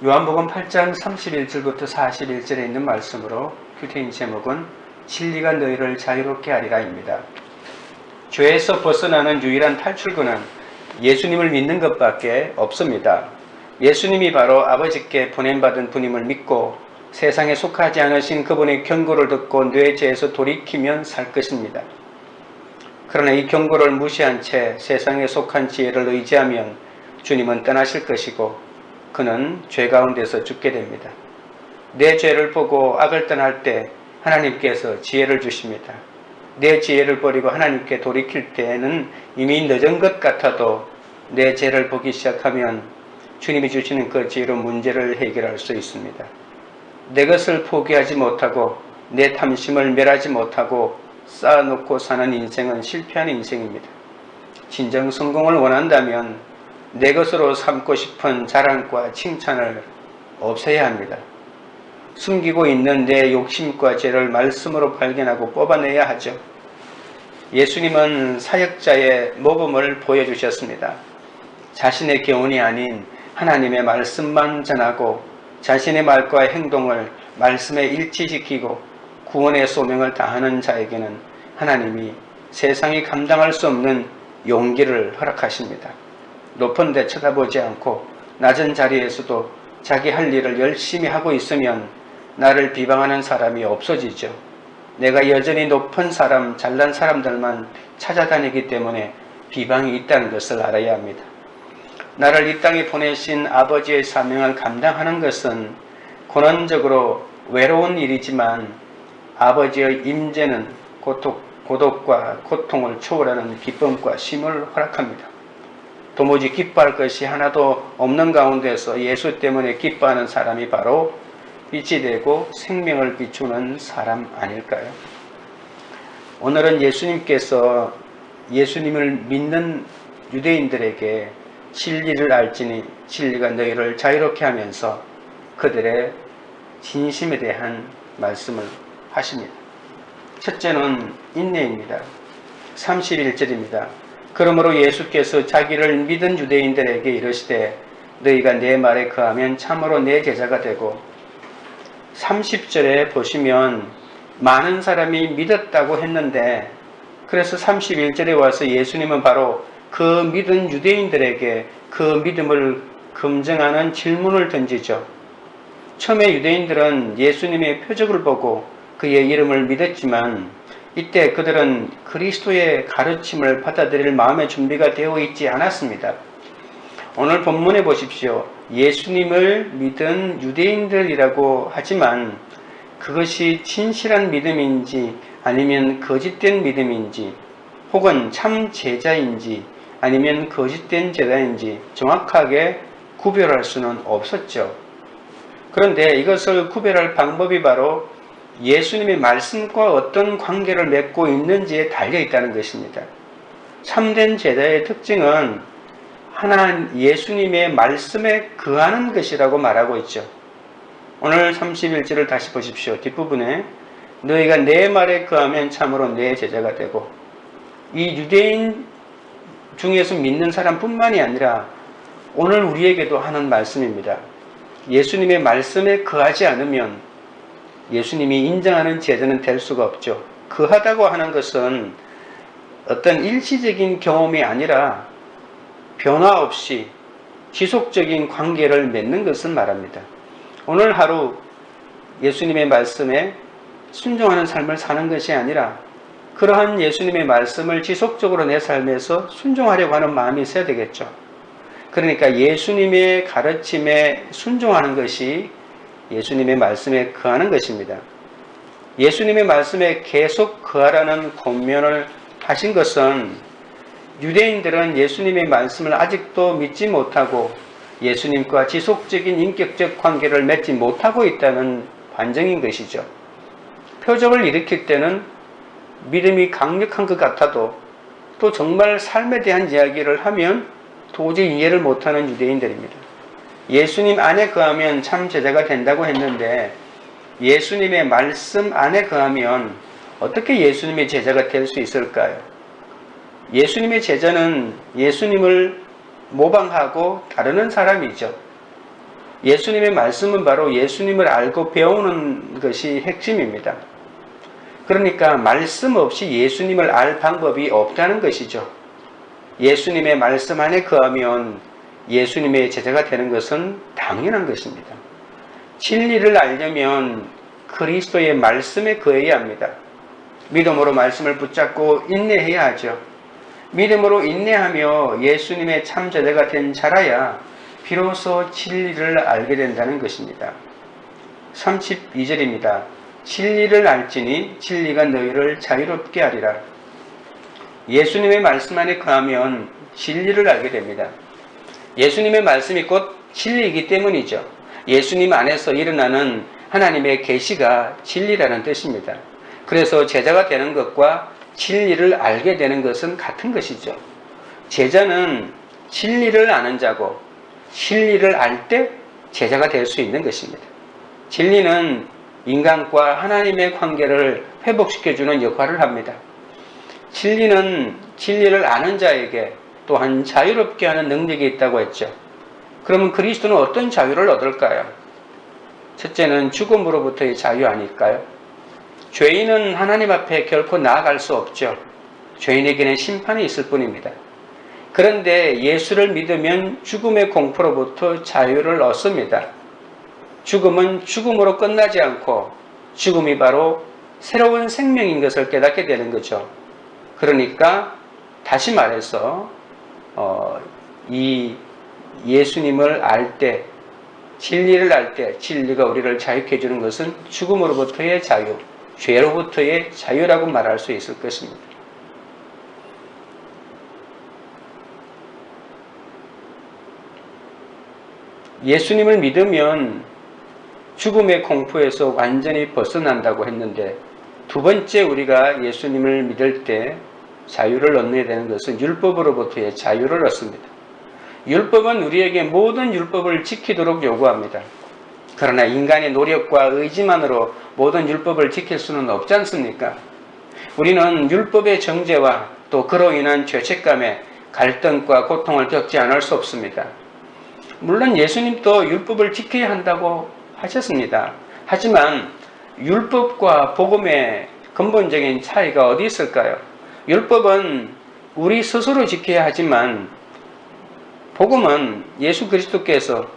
요한복음 8장 31절부터 41절에 있는 말씀으로 휴대인 제목은 진리가 너희를 자유롭게 하리라입니다. 죄에서 벗어나는 유일한 탈출구는 예수님을 믿는 것밖에 없습니다. 예수님이 바로 아버지께 보냄받은 분임을 믿고 세상에 속하지 않으신 그분의 경고를 듣고 뇌 죄에서 돌이키면 살 것입니다. 그러나 이 경고를 무시한 채 세상에 속한 지혜를 의지하면 주님은 떠나실 것이고 그는 죄 가운데서 죽게 됩니다. 내 죄를 보고 악을 떠날 때 하나님께서 지혜를 주십니다. 내 지혜를 버리고 하나님께 돌이킬 때에는 이미 늦은 것 같아도 내 죄를 보기 시작하면 주님이 주시는 그 지혜로 문제를 해결할 수 있습니다. 내 것을 포기하지 못하고 내 탐심을 멸하지 못하고 쌓아놓고 사는 인생은 실패한 인생입니다. 진정 성공을 원한다면 내 것으로 삼고 싶은 자랑과 칭찬을 없애야 합니다. 숨기고 있는 내 욕심과 죄를 말씀으로 발견하고 뽑아내야 하죠. 예수님은 사역자의 모범을 보여주셨습니다. 자신의 교훈이 아닌 하나님의 말씀만 전하고 자신의 말과 행동을 말씀에 일치시키고 구원의 소명을 다하는 자에게는 하나님이 세상이 감당할 수 없는 용기를 허락하십니다. 높은 데 쳐다보지 않고 낮은 자리에서도 자기 할 일을 열심히 하고 있으면 나를 비방하는 사람이 없어지죠. 내가 여전히 높은 사람, 잘난 사람들만 찾아다니기 때문에 비방이 있다는 것을 알아야 합니다. 나를 이 땅에 보내신 아버지의 사명을 감당하는 것은 고난적으로 외로운 일이지만 아버지의 임재는 고독과 고통을 초월하는 기쁨과 쉼을 허락합니다. 도무지 기뻐할 것이 하나도 없는 가운데서 예수 때문에 기뻐하는 사람이 바로 빛이 되고 생명을 비추는 사람 아닐까요? 오늘은 예수님께서 예수님을 믿는 유대인들에게 진리를 알지니 진리가 너희를 자유롭게 하면서 그들의 진심에 대한 말씀을 하십니다. 첫째는 인내입니다. 31절입니다. 그러므로 예수께서 자기를 믿은 유대인들에게 이르시되 너희가 내 말에 거하면 참으로 내 제자가 되고 30절에 보시면 많은 사람이 믿었다고 했는데 그래서 31절에 와서 예수님은 바로 그 믿은 유대인들에게 그 믿음을 검증하는 질문을 던지죠. 처음에 유대인들은 예수님의 표적을 보고 그의 이름을 믿었지만 이때 그들은 그리스도의 가르침을 받아들일 마음의 준비가 되어 있지 않았습니다. 오늘 본문에 보십시오. 예수님을 믿은 유대인들이라고 하지만 그것이 진실한 믿음인지 아니면 거짓된 믿음인지 혹은 참 제자인지 아니면 거짓된 제자인지 정확하게 구별할 수는 없었죠. 그런데 이것을 구별할 방법이 바로 예수님의 말씀과 어떤 관계를 맺고 있는지에 달려 있다는 것입니다. 참된 제자의 특징은 예수님의 말씀에 거하는 것이라고 말하고 있죠. 오늘 31절을 다시 보십시오. 뒷부분에 너희가 내 말에 거하면 참으로 내 제자가 되고 이 유대인 중에서 믿는 사람뿐만이 아니라 오늘 우리에게도 하는 말씀입니다. 예수님의 말씀에 거하지 않으면 예수님이 인정하는 제자는 될 수가 없죠. 거하다고 하는 것은 어떤 일시적인 경험이 아니라 변화 없이 지속적인 관계를 맺는 것을 말합니다. 오늘 하루 예수님의 말씀에 순종하는 삶을 사는 것이 아니라 그러한 예수님의 말씀을 지속적으로 내 삶에서 순종하려고 하는 마음이 있어야 되겠죠. 그러니까 예수님의 가르침에 순종하는 것이 예수님의 말씀에 거하는 것입니다. 예수님의 말씀에 계속 거하라는 권면을 하신 것은 유대인들은 예수님의 말씀을 아직도 믿지 못하고 예수님과 지속적인 인격적 관계를 맺지 못하고 있다는 반증인 것이죠. 표적을 일으킬 때는 믿음이 강력한 것 같아도 또 정말 삶에 대한 이야기를 하면 도저히 이해를 못하는 유대인들입니다. 예수님 안에 거하면 참 제자가 된다고 했는데 예수님의 말씀 안에 거하면 어떻게 예수님의 제자가 될 수 있을까요? 예수님의 제자는 예수님을 모방하고 따르는 사람이죠. 예수님의 말씀은 바로 예수님을 알고 배우는 것이 핵심입니다. 그러니까 말씀 없이 예수님을 알 방법이 없다는 것이죠. 예수님의 말씀 안에 거하면 예수님의 제자가 되는 것은 당연한 것입니다. 진리를 알려면 그리스도의 말씀에 거해야 합니다. 믿음으로 말씀을 붙잡고 인내해야 하죠. 믿음으로 인내하며 예수님의 참 제자가 된 자라야 비로소 진리를 알게 된다는 것입니다. 32절입니다. 진리를 알지니 진리가 너희를 자유롭게 하리라. 예수님의 말씀 안에 거하면 진리를 알게 됩니다. 예수님의 말씀이 곧 진리이기 때문이죠. 예수님 안에서 일어나는 하나님의 계시가 진리라는 뜻입니다. 그래서 제자가 되는 것과 진리를 알게 되는 것은 같은 것이죠. 제자는 진리를 아는 자고 진리를 알 때 제자가 될 수 있는 것입니다. 진리는 인간과 하나님의 관계를 회복시켜주는 역할을 합니다. 진리는 진리를 아는 자에게 또한 자유롭게 하는 능력이 있다고 했죠. 그러면 그리스도는 어떤 자유를 얻을까요? 첫째는 죽음으로부터의 자유 아닐까요? 죄인은 하나님 앞에 결코 나아갈 수 없죠. 죄인에게는 심판이 있을 뿐입니다. 그런데 예수를 믿으면 죽음의 공포로부터 자유를 얻습니다. 죽음은 죽음으로 끝나지 않고 죽음이 바로 새로운 생명인 것을 깨닫게 되는 거죠. 그러니까 다시 말해서 이 예수님을 알 때, 진리를 알 때 진리가 우리를 자유케 해주는 것은 죽음으로부터의 자유, 죄로부터의 자유라고 말할 수 있을 것입니다. 예수님을 믿으면 죽음의 공포에서 완전히 벗어난다고 했는데, 두 번째 우리가 예수님을 믿을 때 자유를 얻게 되는 것은 율법으로부터의 자유를 얻습니다. 율법은 우리에게 모든 율법을 지키도록 요구합니다. 그러나 인간의 노력과 의지만으로 모든 율법을 지킬 수는 없지 않습니까? 우리는 율법의 정죄와 또 그로 인한 죄책감에 갈등과 고통을 겪지 않을 수 없습니다. 물론 예수님도 율법을 지켜야 한다고 하셨습니다. 하지만 율법과 복음의 근본적인 차이가 어디 있을까요? 율법은 우리 스스로 지켜야 하지만 복음은 예수 그리스도께서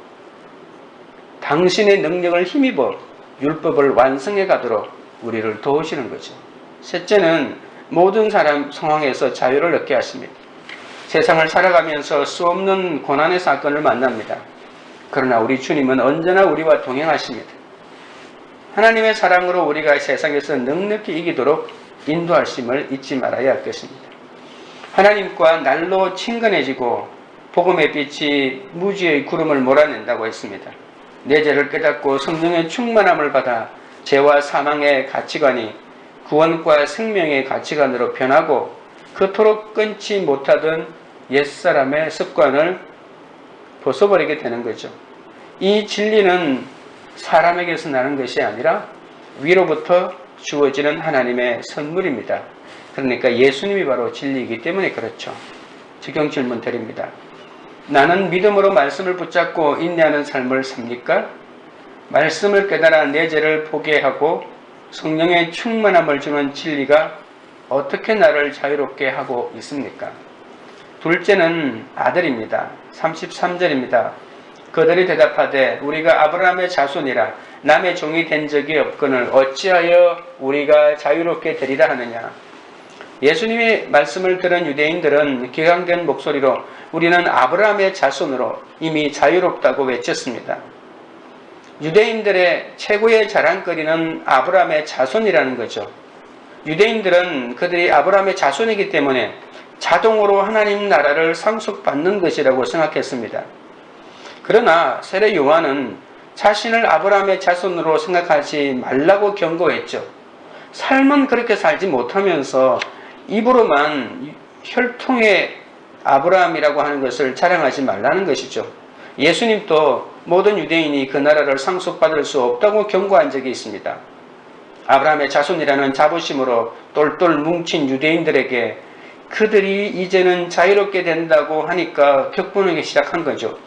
당신의 능력을 힘입어 율법을 완성해 가도록 우리를 도우시는 거죠. 셋째는 모든 사람 상황에서 자유를 얻게 하십니다. 세상을 살아가면서 수없는 고난의 사건을 만납니다. 그러나 우리 주님은 언제나 우리와 동행하십니다. 하나님의 사랑으로 우리가 세상에서 넉넉히 이기도록 인도하심을 잊지 말아야 할 것입니다. 하나님과 날로 친근해지고 복음의 빛이 무지의 구름을 몰아낸다고 했습니다. 내 죄를 깨닫고 성령의 충만함을 받아 죄와 사망의 가치관이 구원과 생명의 가치관으로 변하고 그토록 끊지 못하던 옛사람의 습관을 벗어버리게 되는 거죠. 이 진리는 사람에게서 나는 것이 아니라 위로부터 주어지는 하나님의 선물입니다. 그러니까 예수님이 바로 진리이기 때문에 그렇죠. 적용 질문 드립니다. 나는 믿음으로 말씀을 붙잡고 인내하는 삶을 삽니까? 말씀을 깨달아 내 죄를 포기하고 성령의 충만함을 주는 진리가 어떻게 나를 자유롭게 하고 있습니까? 둘째는 아들입니다. 33절입니다. 그들이 대답하되 우리가 아브라함의 자손이라 남의 종이 된 적이 없거늘 어찌하여 우리가 자유롭게 되리라 하느냐. 예수님의 말씀을 들은 유대인들은 기강된 목소리로 우리는 아브라함의 자손으로 이미 자유롭다고 외쳤습니다. 유대인들의 최고의 자랑거리는 아브라함의 자손이라는 거죠. 유대인들은 그들이 아브라함의 자손이기 때문에 자동으로 하나님 나라를 상속받는 것이라고 생각했습니다. 그러나 세례 요한은 자신을 아브라함의 자손으로 생각하지 말라고 경고했죠. 삶은 그렇게 살지 못하면서 입으로만 혈통의 아브라함이라고 하는 것을 자랑하지 말라는 것이죠. 예수님도 모든 유대인이 그 나라를 상속받을 수 없다고 경고한 적이 있습니다. 아브라함의 자손이라는 자부심으로 똘똘 뭉친 유대인들에게 그들이 이제는 자유롭게 된다고 하니까 격분하기 시작한 거죠.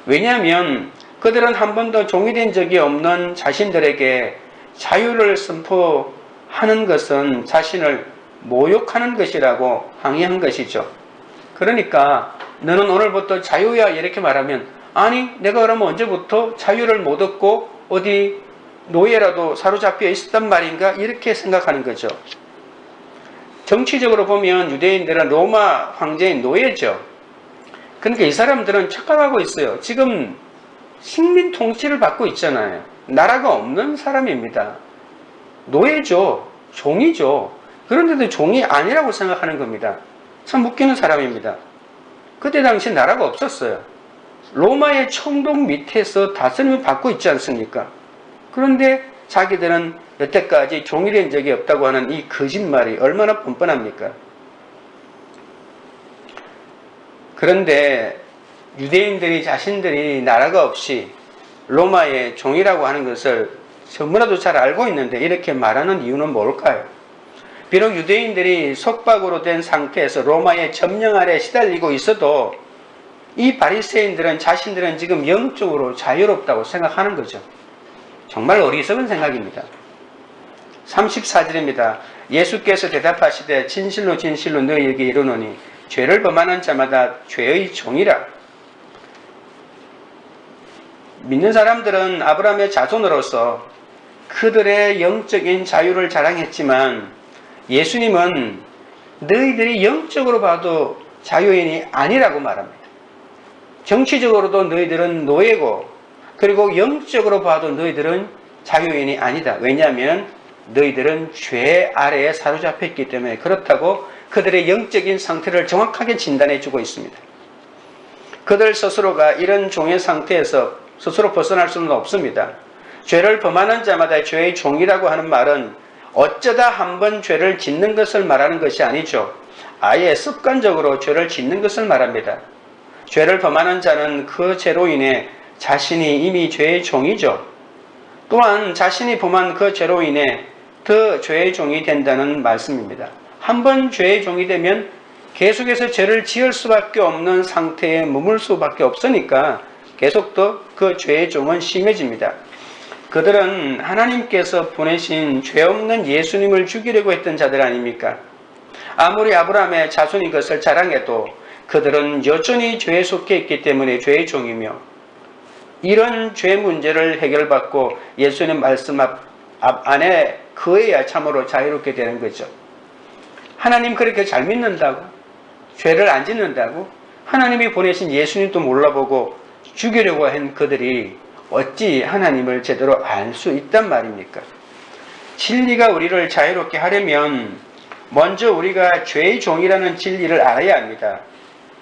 왜냐하면 그들은 한 번도 종이 된 적이 없는 자신들에게 자유를 선포하는 것은 자신을 모욕하는 것이라고 항의한 것이죠. 그러니까 너는 오늘부터 자유야 이렇게 말하면, 아니 내가 그러면 언제부터 자유를 못 얻고 어디 노예라도 사로잡혀 있었단 말인가 이렇게 생각하는 거죠. 정치적으로 보면 유대인들은 로마 황제의 노예죠. 그러니까 이 사람들은 착각하고 있어요. 지금 식민 통치를 받고 있잖아요. 나라가 없는 사람입니다. 노예죠. 종이죠. 그런데도 종이 아니라고 생각하는 겁니다. 참 웃기는 사람입니다. 그때 당시 나라가 없었어요. 로마의 총독 밑에서 다스림을 받고 있지 않습니까? 그런데 자기들은 여태까지 종이 된 적이 없다고 하는 이 거짓말이 얼마나 뻔뻔합니까? 그런데 유대인들이 자신들이 나라가 없이 로마의 종이라고 하는 것을 너무나도 잘 알고 있는데 이렇게 말하는 이유는 뭘까요? 비록 유대인들이 속박으로 된 상태에서 로마의 점령 아래 시달리고 있어도 이 바리새인들은 자신들은 지금 영적으로 자유롭다고 생각하는 거죠. 정말 어리석은 생각입니다. 34절입니다. 예수께서 대답하시되 진실로 진실로 너희에게 이르노니 죄를 범하는 자마다 죄의 종이라. 믿는 사람들은 아브라함의 자손으로서 그들의 영적인 자유를 자랑했지만 예수님은 너희들이 영적으로 봐도 자유인이 아니라고 말합니다. 정치적으로도 너희들은 노예고 그리고 영적으로 봐도 너희들은 자유인이 아니다. 왜냐하면 너희들은 죄 아래에 사로잡혀 있기 때문에 그렇다고 그들의 영적인 상태를 정확하게 진단해 주고 있습니다. 그들 스스로가 이런 종의 상태에서 스스로 벗어날 수는 없습니다. 죄를 범하는 자마다 죄의 종이라고 하는 말은 어쩌다 한번 죄를 짓는 것을 말하는 것이 아니죠. 아예 습관적으로 죄를 짓는 것을 말합니다. 죄를 범하는 자는 그 죄로 인해 자신이 이미 죄의 종이죠. 또한 자신이 범한 그 죄로 인해 더 죄의 종이 된다는 말씀입니다. 한번 죄의 종이 되면 계속해서 죄를 지을 수밖에 없는 상태에 머물 수밖에 없으니까 계속 더 그 죄의 종은 심해집니다. 그들은 하나님께서 보내신 죄 없는 예수님을 죽이려고 했던 자들 아닙니까? 아무리 아브라함의 자손인 것을 자랑해도 그들은 여전히 죄에 속해 있기 때문에 죄의 종이며 이런 죄 문제를 해결받고 예수님 말씀 안에 그해야 참으로 자유롭게 되는 거죠. 하나님 그렇게 잘 믿는다고? 죄를 안 짓는다고? 하나님이 보내신 예수님도 몰라보고 죽이려고 한 그들이 어찌 하나님을 제대로 알 수 있단 말입니까? 진리가 우리를 자유롭게 하려면 먼저 우리가 죄의 종이라는 진리를 알아야 합니다.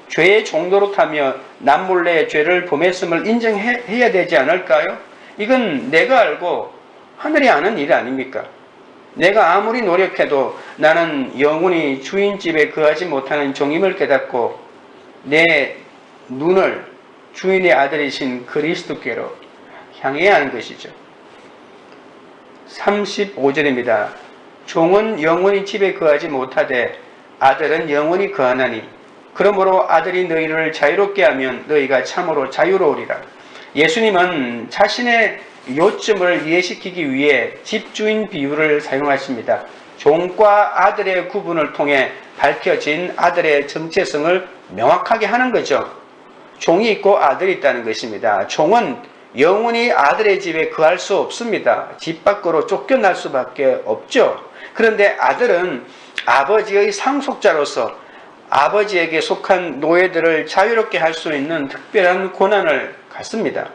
죄의 종노릇하며 남몰래 죄를 범했음을 인정해야 되지 않을까요? 이건 내가 알고 하늘이 아는 일 아닙니까? 내가 아무리 노력해도 나는 영원히 주인 집에 거하지 못하는 종임을 깨닫고 내 눈을 주인의 아들이신 그리스도께로 향해야 하는 것이죠. 35절입니다. 종은 영원히 집에 거하지 못하되 아들은 영원히 거하나니 그러므로 아들이 너희를 자유롭게 하면 너희가 참으로 자유로우리라. 예수님은 자신의 요점을 이해시키기 위해 집주인 비유를 사용하십니다. 종과 아들의 구분을 통해 밝혀진 아들의 정체성을 명확하게 하는 거죠. 종이 있고 아들이 있다는 것입니다. 종은 영원히 아들의 집에 거할 수 없습니다. 집 밖으로 쫓겨날 수밖에 없죠. 그런데 아들은 아버지의 상속자로서 아버지에게 속한 노예들을 자유롭게 할 수 있는 특별한 권한을 갖습니다.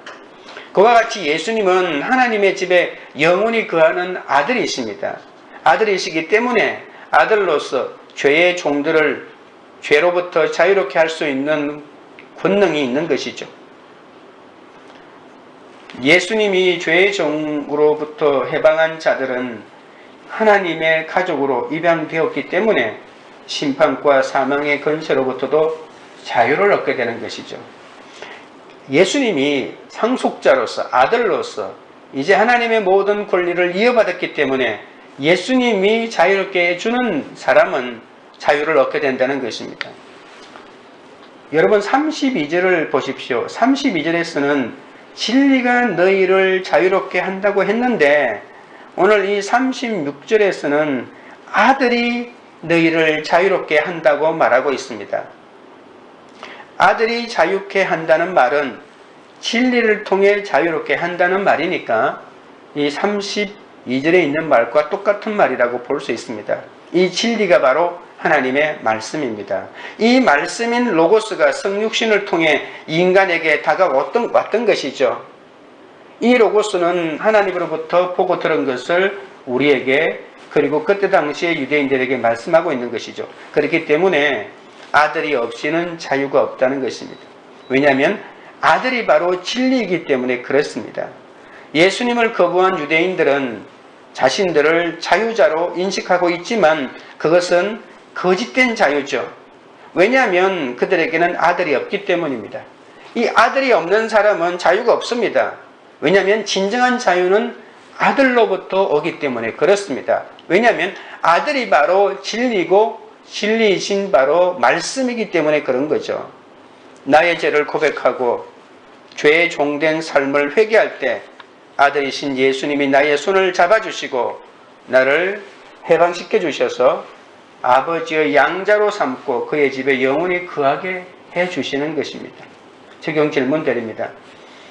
그와 같이 예수님은 하나님의 집에 영원히 거하는 아들이십니다. 아들이시기 때문에 아들로서 죄의 종들을 죄로부터 자유롭게 할 수 있는 권능이 있는 것이죠. 예수님이 죄의 종으로부터 해방한 자들은 하나님의 가족으로 입양되었기 때문에 심판과 사망의 권세로부터도 자유를 얻게 되는 것이죠. 예수님이 상속자로서 아들로서 이제 하나님의 모든 권리를 이어받았기 때문에 예수님이 자유롭게 해주는 사람은 자유를 얻게 된다는 것입니다. 여러분 32절을 보십시오. 32절에서는 진리가 너희를 자유롭게 한다고 했는데 오늘 이 36절에서는 아들이 너희를 자유롭게 한다고 말하고 있습니다. 아들이 자유케 한다는 말은 진리를 통해 자유롭게 한다는 말이니까 이 32절에 있는 말과 똑같은 말이라고 볼 수 있습니다. 이 진리가 바로 하나님의 말씀입니다. 이 말씀인 로고스가 성육신을 통해 인간에게 다가왔던 것이죠. 이 로고스는 하나님으로부터 보고 들은 것을 우리에게 그리고 그때 당시에 유대인들에게 말씀하고 있는 것이죠. 그렇기 때문에 아들이 없이는 자유가 없다는 것입니다. 왜냐하면 아들이 바로 진리이기 때문에 그렇습니다. 예수님을 거부한 유대인들은 자신들을 자유자로 인식하고 있지만 그것은 거짓된 자유죠. 왜냐하면 그들에게는 아들이 없기 때문입니다. 이 아들이 없는 사람은 자유가 없습니다. 왜냐하면 진정한 자유는 아들로부터 오기 때문에 그렇습니다. 왜냐하면 아들이 바로 진리고 진리이신 바로 말씀이기 때문에 그런 거죠. 나의 죄를 고백하고 죄의 종된 삶을 회개할 때 아들이신 예수님이 나의 손을 잡아주시고 나를 해방시켜 주셔서 아버지의 양자로 삼고 그의 집에 영원히 거하게 해주시는 것입니다. 적용 질문 드립니다.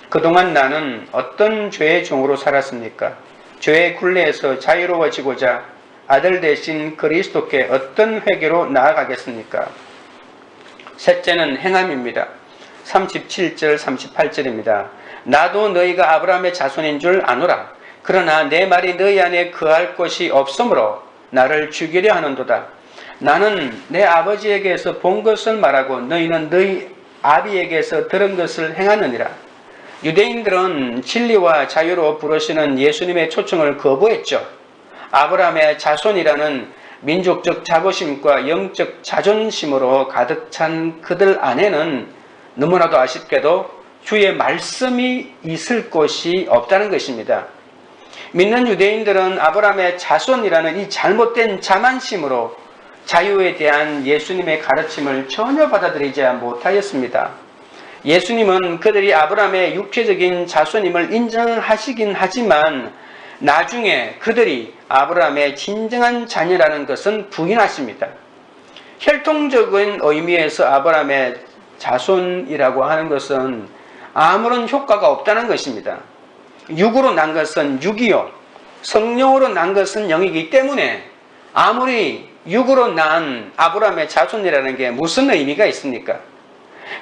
그동안 나는 어떤 죄의 종으로 살았습니까? 죄의 굴레에서 자유로워지고자 아들 대신 그리스도께 어떤 회개로 나아가겠습니까? 셋째는 행함입니다. 37절 38절입니다. 나도 너희가 아브라함의 자손인 줄 아노라. 그러나 내 말이 너희 안에 거할 곳이 없으므로 나를 죽이려 하는도다. 나는 내 아버지에게서 본 것을 말하고 너희는 너희 아비에게서 들은 것을 행하느니라. 유대인들은 진리와 자유로 부르시는 예수님의 초청을 거부했죠. 아브라함의 자손이라는 민족적 자부심과 영적 자존심으로 가득 찬 그들 안에는 너무나도 아쉽게도 주의 말씀이 있을 곳이 없다는 것입니다. 믿는 유대인들은 아브라함의 자손이라는 이 잘못된 자만심으로 자유에 대한 예수님의 가르침을 전혀 받아들이지 못하였습니다. 예수님은 그들이 아브라함의 육체적인 자손임을 인정하시긴 하지만 나중에 그들이 아브라함의 진정한 자녀라는 것은 부인하십니다. 혈통적인 의미에서 아브라함의 자손이라고 하는 것은 아무런 효과가 없다는 것입니다. 육으로 난 것은 육이요, 성령으로 난 것은 영이기 때문에 아무리 육으로 난 아브라함의 자손이라는 게 무슨 의미가 있습니까?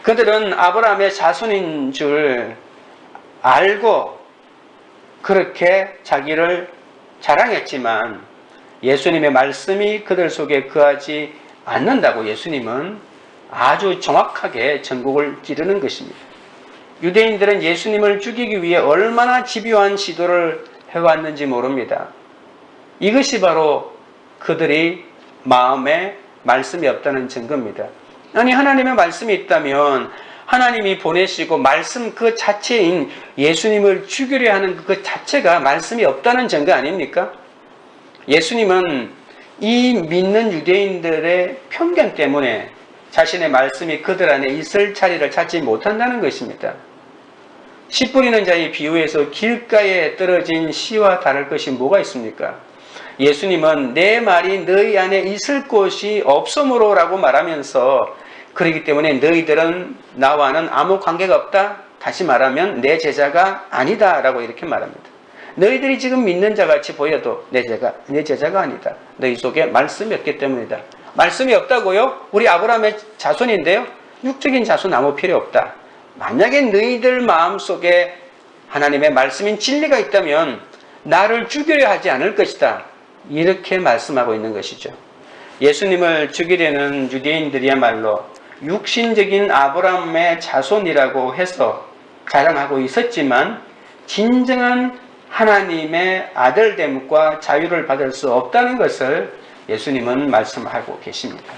그들은 아브라함의 자손인 줄 알고 그렇게 자기를 자랑했지만 예수님의 말씀이 그들 속에 거하지 않는다고 예수님은 아주 정확하게 전곡을 찌르는 것입니다. 유대인들은 예수님을 죽이기 위해 얼마나 집요한 시도를 해왔는지 모릅니다. 이것이 바로 그들이 마음에 말씀이 없다는 증거입니다. 아니, 하나님의 말씀이 있다면 하나님이 보내시고 말씀 그 자체인 예수님을 죽이려 하는 그 자체가 말씀이 없다는 증거 아닙니까? 예수님은 이 믿는 유대인들의 편견 때문에 자신의 말씀이 그들 안에 있을 자리를 찾지 못한다는 것입니다. 씨 뿌리는 자의 비유에서 길가에 떨어진 씨와 다를 것이 뭐가 있습니까? 예수님은 내 말이 너희 안에 있을 곳이 없으므로 라고 말하면서 그렇기 때문에 너희들은 나와는 아무 관계가 없다. 다시 말하면 내 제자가 아니다 라고 이렇게 말합니다. 너희들이 지금 믿는 자같이 보여도 내 제자가 아니다. 너희 속에 말씀이 없기 때문이다. 말씀이 없다고요? 우리 아브라함의 자손인데요. 육적인 자손 아무 필요 없다. 만약에 너희들 마음속에 하나님의 말씀인 진리가 있다면 나를 죽이려 하지 않을 것이다. 이렇게 말씀하고 있는 것이죠. 예수님을 죽이려는 유대인들이야말로 육신적인 아브라함의 자손이라고 해서 자랑하고 있었지만 진정한 하나님의 아들됨과 자유를 받을 수 없다는 것을 예수님은 말씀하고 계십니다.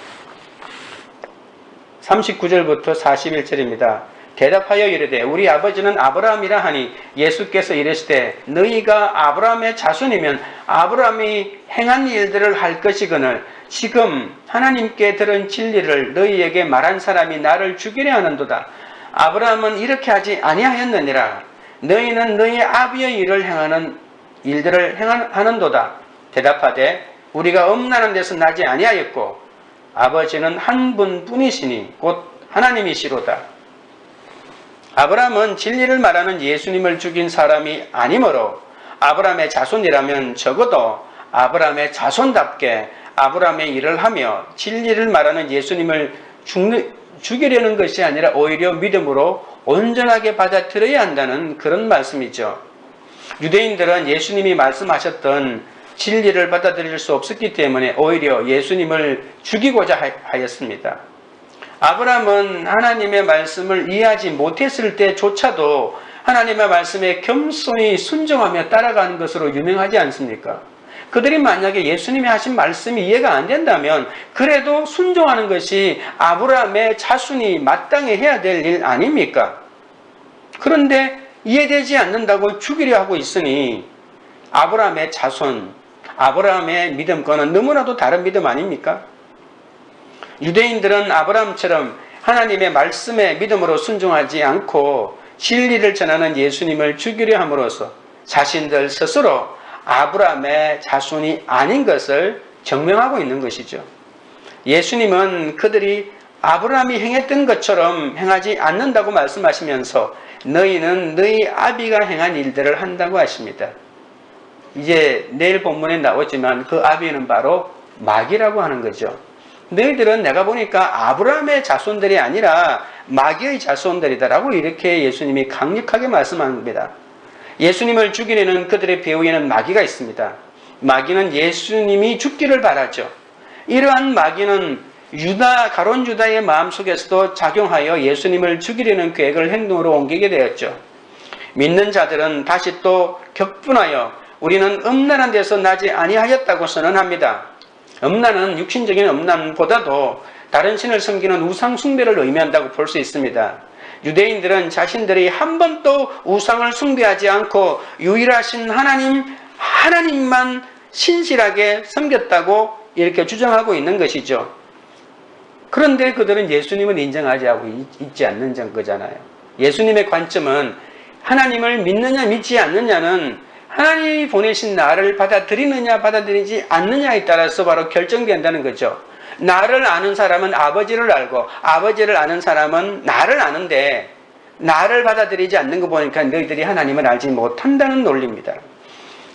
39절부터 41절입니다. 대답하여 이르되 우리 아버지는 아브라함이라 하니 예수께서 이르시되 너희가 아브라함의 자손이면 아브라함이 행한 일들을 할 것이거늘 지금 하나님께 들은 진리를 너희에게 말한 사람이 나를 죽이려 하는도다. 아브라함은 이렇게 하지 아니하였느니라. 너희는 너희 아비의 일을 행하는 일들을 하는도다. 대답하되 우리가 음란한 데서 나지 아니하였고 아버지는 한 분뿐이시니 곧 하나님이시로다. 아브라함은 진리를 말하는 예수님을 죽인 사람이 아니므로 아브라함의 자손이라면 적어도 아브라함의 자손답게 아브라함의 일을 하며 진리를 말하는 예수님을 죽이려는 것이 아니라 오히려 믿음으로 온전하게 받아들여야 한다는 그런 말씀이죠. 유대인들은 예수님이 말씀하셨던 진리를 받아들일 수 없었기 때문에 오히려 예수님을 죽이고자 하였습니다. 아브라함은 하나님의 말씀을 이해하지 못했을 때조차도 하나님의 말씀에 겸손히 순종하며 따라가는 것으로 유명하지 않습니까? 그들이 만약에 예수님이 하신 말씀이 이해가 안 된다면 그래도 순종하는 것이 아브라함의 자손이 마땅히 해야 될 일 아닙니까? 그런데 이해되지 않는다고 죽이려 하고 있으니 아브라함의 자손, 아브라함의 믿음과는 너무나도 다른 믿음 아닙니까? 유대인들은 아브라함처럼 하나님의 말씀에 믿음으로 순종하지 않고 진리를 전하는 예수님을 죽이려 함으로써 자신들 스스로 아브라함의 자손이 아닌 것을 증명하고 있는 것이죠. 예수님은 그들이 아브라함이 행했던 것처럼 행하지 않는다고 말씀하시면서 너희는 너희 아비가 행한 일들을 한다고 하십니다. 이제 내일 본문에 나오지만 그 아비는 바로 마귀라고 하는 거죠. 너희들은 내가 보니까 아브라함의 자손들이 아니라 마귀의 자손들이다라고 이렇게 예수님이 강력하게 말씀합니다. 예수님을 죽이려는 그들의 배후에는 마귀가 있습니다. 마귀는 예수님이 죽기를 바라죠. 이러한 마귀는 가론 유다의 마음속에서도 작용하여 예수님을 죽이려는 계획을 행동으로 옮기게 되었죠. 믿는 자들은 다시 또 격분하여 우리는 음란한 데서 나지 아니하였다고 선언합니다. 음란은 육신적인 음란보다도 다른 신을 섬기는 우상 숭배를 의미한다고 볼 수 있습니다. 유대인들은 자신들이 한 번도 우상을 숭배하지 않고 유일하신 하나님만 신실하게 섬겼다고 이렇게 주장하고 있는 것이죠. 그런데 그들은 예수님을 인정하지 하고 있지 않는 거잖아요. 예수님의 관점은 하나님을 믿느냐 믿지 않느냐는 하나님이 보내신 나를 받아들이느냐 받아들이지 않느냐에 따라서 바로 결정된다는 거죠. 나를 아는 사람은 아버지를 알고 아버지를 아는 사람은 나를 아는데 나를 받아들이지 않는 거 보니까 너희들이 하나님을 알지 못한다는 논리입니다.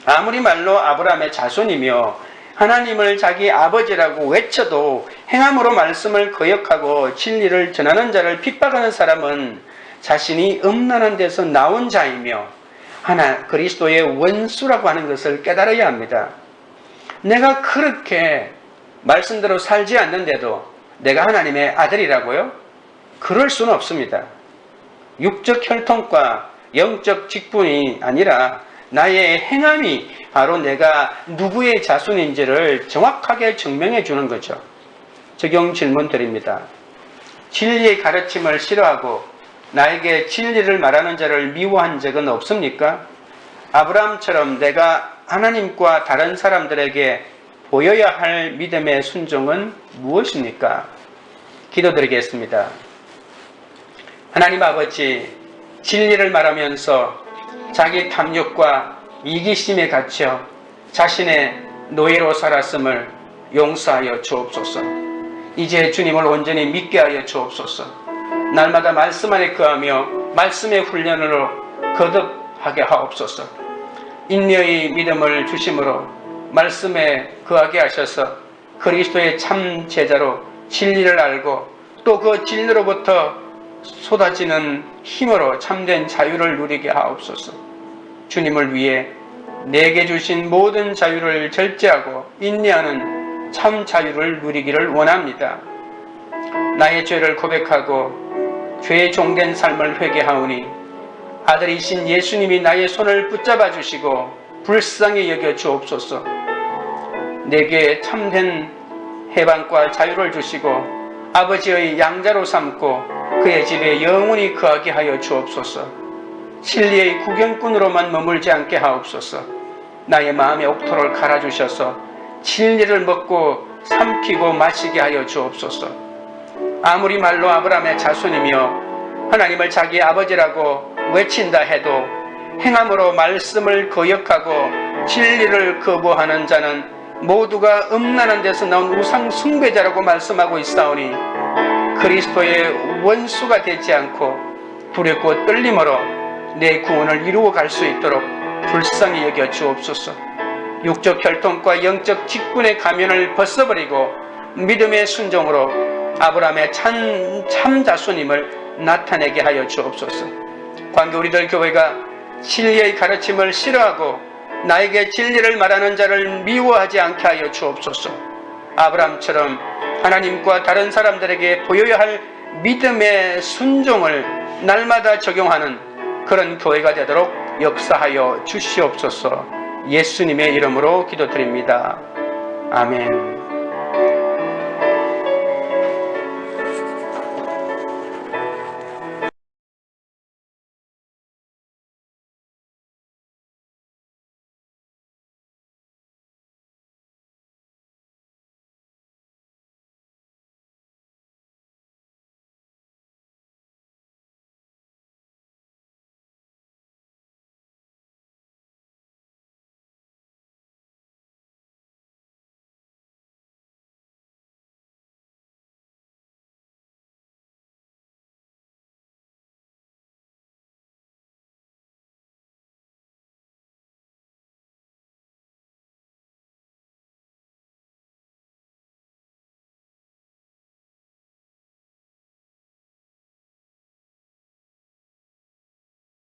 아무리 말로 아브라함의 자손이며 하나님을 자기 아버지라고 외쳐도 행함으로 말씀을 거역하고 진리를 전하는 자를 핍박하는 사람은 자신이 음란한 데서 나온 자이며 그리스도의 원수라고 하는 것을 깨달아야 합니다. 내가 그렇게 말씀대로 살지 않는데도 내가 하나님의 아들이라고요? 그럴 수는 없습니다. 육적 혈통과 영적 직분이 아니라 나의 행함이 바로 내가 누구의 자손인지를 정확하게 증명해 주는 거죠. 적용 질문 드립니다. 진리의 가르침을 싫어하고 나에게 진리를 말하는 자를 미워한 적은 없습니까? 아브라함처럼 내가 하나님과 다른 사람들에게 보여야 할 믿음의 순종은 무엇입니까? 기도드리겠습니다. 하나님 아버지, 진리를 말하면서 자기 탐욕과 이기심에 갇혀 자신의 노예로 살았음을 용서하여 주옵소서. 이제 주님을 온전히 믿게 하여 주옵소서. 날마다 말씀 안에 거하며 말씀의 훈련으로 거듭하게 하옵소서. 인내의 믿음을 주심으로 말씀에 거하게 하셔서 그리스도의 참 제자로 진리를 알고 또 그 진리로부터 쏟아지는 힘으로 참된 자유를 누리게 하옵소서. 주님을 위해 내게 주신 모든 자유를 절제하고 인내하는 참 자유를 누리기를 원합니다. 나의 죄를 고백하고 죄의 종된 삶을 회개하오니 아들이신 예수님이 나의 손을 붙잡아 주시고 불쌍히 여겨 주옵소서. 내게 참된 해방과 자유를 주시고 아버지의 양자로 삼고 그의 집에 영원히 거하게 하여 주옵소서. 진리의 구경꾼으로만 머물지 않게 하옵소서. 나의 마음의 옥토를 갈아주셔서 진리를 먹고 삼키고 마시게 하여 주옵소서. 아무리 말로 아브라함의 자손이며 하나님을 자기 아버지라고 외친다 해도 행함으로 말씀을 거역하고 진리를 거부하는 자는 모두가 음란한 데서 나온 우상 숭배자라고 말씀하고 있사오니 그리스도의 원수가 되지 않고 두렵고 떨림으로 내 구원을 이루어 갈 수 있도록 불쌍히 여겨 주옵소서. 육적 혈통과 영적 직분의 가면을 벗어버리고 믿음의 순종으로 아브라함의 참 자손임을 나타내게 하여 주옵소서. 관계 우리들 교회가 진리의 가르침을 싫어하고 나에게 진리를 말하는 자를 미워하지 않게 하여 주옵소서. 아브라함처럼 하나님과 다른 사람들에게 보여야 할 믿음의 순종을 날마다 적용하는 그런 교회가 되도록 역사하여 주시옵소서. 예수님의 이름으로 기도드립니다. 아멘.